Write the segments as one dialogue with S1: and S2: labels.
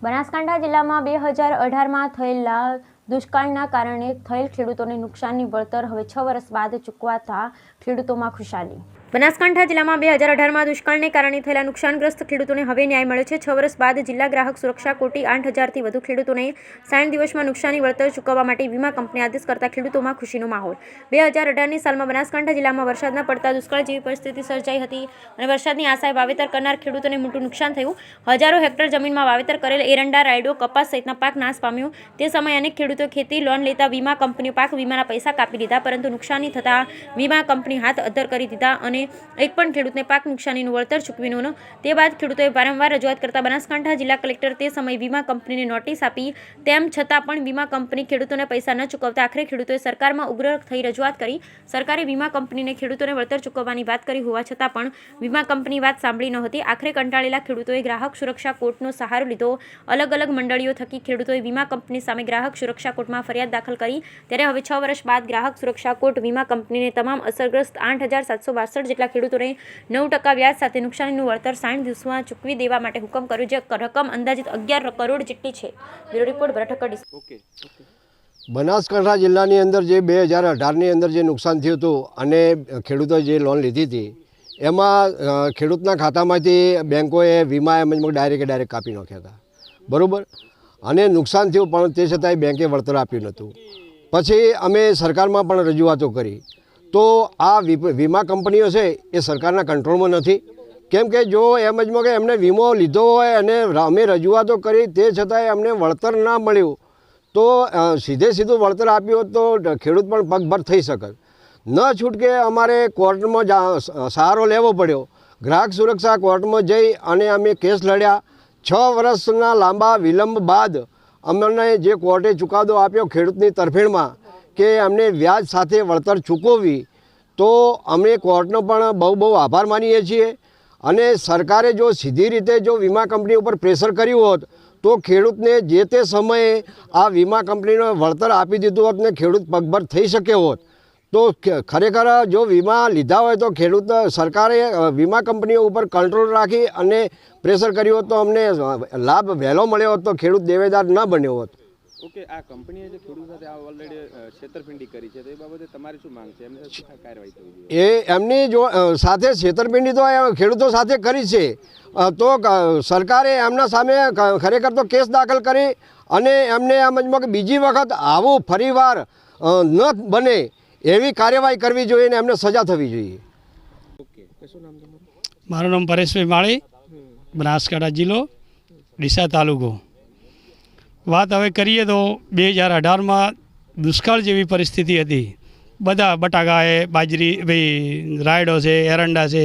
S1: બનાસકાંઠા જિલ્લામાં 2018માં થયેલા દુષ્કાળના કારણે થયેલ ખેડૂતોને નુકસાનની વળતર હવે 6 વર્ષ બાદ ચૂકવાતા ખેડૂતોમાં ખુશાલી। બનાસકાંઠા જિલ્લામાં 2018માં દુષ્કાળને કારણે થયેલા નુકસાનગ્રસ્ત ખેડૂતોને હવે ન્યાય મળ્યો છે। 6 વર્ષ બાદ જિલ્લા ગ્રાહક સુરક્ષા કોર્ટે 8000થી વધુ ખેડૂતોને 60 દિવસમાં નુકસાની વળતર ચૂકવવા માટે વીમા કંપની આદેશ કરતા ખેડૂતોમાં ખુશીનો માહોલ। 2018ની સાલમાં બનાસકાંઠા જિલ્લામાં વરસાદના પડતા દુષ્કાળ જેવી પરિસ્થિતિ સર્જાઈ હતી અને વરસાદની આશાએ વાવેતર કરનાર ખેડૂતોને મોટું નુકસાન થયું। હજારો હેક્ટર જમીનમાં વાવેતર કરેલ એરંડા, રાયડો, કપાસ સહિતના પાક નાશ પામ્યો। તે સમયે અનેક ખેડૂતો ખેતી લોન લેતા વીમા કંપનીઓ પાક વીમાના પૈસા કાપી લીધા, પરંતુ નુકસાની થતાં વીમા કંપની હાથ અદ્ધર કરી દીધા અને એક પણ ખેડૂતને પાક નુકસાનીનું વળતર ચૂકવ્યું ન। તે બાદ ખેડૂતોએ વારંવાર રજૂઆત કરતા બનાસકાંઠા જિલ્લા કલેક્ટર તે સમયે વીમા કંપનીને નોટિસ આપી, તેમ છતાં પણ વીમા કંપની ખેડૂતોને પૈસા ન ચૂકવતા આખરે ખેડૂતોએ સરકારમાં ઉગ્ર થઈ રજૂઆત કરી। સરકારે વીમા કંપનીને ખેડૂતોને વળતર ચૂકવવાની વાત કરી હોવા છતાં પણ વીમા કંપની વાત સાંભળી નહોતી। આખરે કંટાળેલા ખેડૂતોએ ગ્રાહક સુરક્ષા કોર્ટનો સહારો લીધો। અલગ અલગ મંડળીઓ થકી ખેડૂતોએ વીમા કંપની સામે ગ્રાહક સુરક્ષા કોર્ટમાં ફરિયાદ દાખલ કરી, ત્યારે હવે 6 વર્ષ બાદ ગ્રાહક સુરક્ષા કોર્ટ વીમા કંપનીને તમામ અસરગ્રસ્ત 8762 જેટલા ખેડૂતોને 9% વ્યાજ સાથે નુકસાનીનું વળતર 60 દિવસમાં ચૂકવી દેવા માટે હુકમ કર્યો, જે રકમ અંદાજિત 11 કરોડ જેટલી છે। બ્યુરો રિપોર્ટ ભરત।
S2: બનાસકાંઠા જિલ્લાની અંદર જે 2018ની અંદર જે નુકસાન થયું હતું અને ખેડૂતોએ જે લોન લીધી હતી એમાં ખેડૂતના ખાતામાંથી બેંકોએ વીમા એમ ડાયરેક્ટ કાપી નાખ્યા હતા, બરાબર। અને નુકસાન થયું પણ તે છતાંય બેંકે વળતર આપ્યું નહોતું। પછી અમે સરકારમાં પણ રજૂઆતો કરી, તો આ વીમા કંપનીઓ છે એ સરકારના કંટ્રોલમાં નથી, કેમ કે જો એમ જ કે એમને વીમો લીધો હોય અને અમે રજૂઆતો કરી તે છતાંય અમને વળતર ના મળ્યું તો સીધું વળતર આપ્યું હોત તો ખેડૂત પણ પગભર થઈ શકત। ન છૂટકે અમારે કોર્ટમાં સહારો લેવો પડ્યો। ગ્રાહક સુરક્ષા કોર્ટમાં જઈ અને અમે કેસ લડ્યા। 6 વર્ષના લાંબા વિલંબ બાદ અમને જે કોર્ટે ચુકાદો આપ્યો ખેડૂતની તરફેણમાં કે અમને વ્યાજ સાથે વળતર ચૂકવવી, તો અમે કોર્ટનો પણ બહુ આભાર માનીએ છીએ। અને સરકારે જો સીધી રીતે જો વીમા કંપની ઉપર પ્રેશર કર્યું હોત તો ખેડૂતને જે તે સમયે આ વીમા કંપનીનો વળતર આપી દીધું હોત ને ખેડૂત પગભર થઈ શક્યો હોત। તો ખરેખર જો વીમા લીધા હોય તો ખેડૂત સરકારે વીમા કંપનીઓ ઉપર કંટ્રોલ રાખી અને પ્રેશર કર્યું હોત તો અમને લાભ વહેલો મળ્યો હોત તો ખેડૂત દેવેદાર ન બન્યો હોત।
S3: ઓકે, આ કંપનીએ જે ખેડૂત સાથે ઓલરેડી છેતરપિંડી કરી છે તો એ બાબતે તમારી શું માંગ છે? એમને શું કાર્યવાહી થવી જોઈએ?
S2: એમની જો સાથે છેતરપિંડી તો ખેડૂતો સાથે કરી છે, તો સરકારે એમના સામે ખરેખર તો કેસ દાખલ કરી અને એમને સમજમાં કે બીજી વખત આવું ફરીવાર ન બને એવી કાર્યવાહી કરવી જોઈએ અને એમને સજા થવી જોઈએ।
S3: ઓકે, શું નામ તમારું?
S4: મારું નામ પરેશભાઈ માળી, બનાસકાંઠા જિલ્લો, ડીસા તાલુકો। વાત હવે કરીએ તો 2018માં દુષ્કાળ જેવી પરિસ્થિતિ હતી। બધા બટાકા, બાજરી, રાયડો છે, એરંડા છે,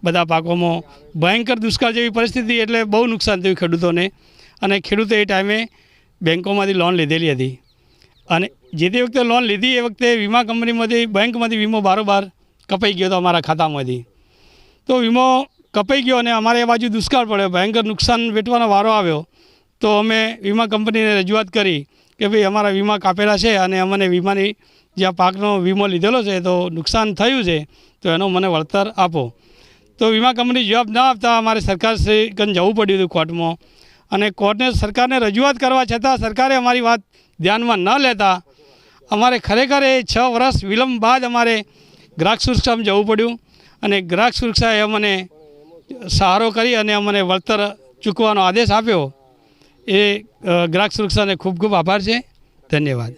S4: બધા પાકોમાં ભયંકર દુષ્કાળ જેવી પરિસ્થિતિ, એટલે બહુ નુકસાન થયું ખેડૂતોને। અને ખેડૂતો એ ટાઈમે બેંકોમાંથી લોન લીધેલી હતી અને જે તે વખતે લોન લીધી એ વખતે વીમા કંપનીમાંથી બેંકમાંથી વીમો બારોબાર કપાઈ ગયો હતો અમારા ખાતામાંથી। તો વીમો કપાઈ ગયો અને અમારે એ બાજુ દુષ્કાળ પડ્યો, ભયંકર નુકસાન વેઠવાનો વારો આવ્યો। તો અમે વીમા કંપનીને રજૂઆત કરી કે ભાઈ અમારા વીમા કાપેલા છે અને અમને વીમાની જ્યાં પાકનો વીમો લીધેલો છે તો નુકસાન થયું છે તો એનો મને વળતર આપો। તો વીમા કંપની જવાબ ન આપતા અમારે સરકારશ્રી કન જવું પડ્યું હતું કોર્ટમાં, અને કોર્ટને સરકારને રજૂઆત કરવા છતાં સરકારે અમારી વાત ધ્યાનમાં ન લેતા અમારે ખરેખર એ 6 વર્ષ વિલંબ બાદ અમારે ગ્રાહક સુરક્ષામાં જવું પડ્યું અને ગ્રાહક સુરક્ષાએ અમને સહારો કરી અને અમને વળતર ચૂકવવાનો આદેશ આપ્યો। એ ગ્રાહક સુરક્ષાને ખૂબ ખૂબ આભાર છે। ધન્યવાદ।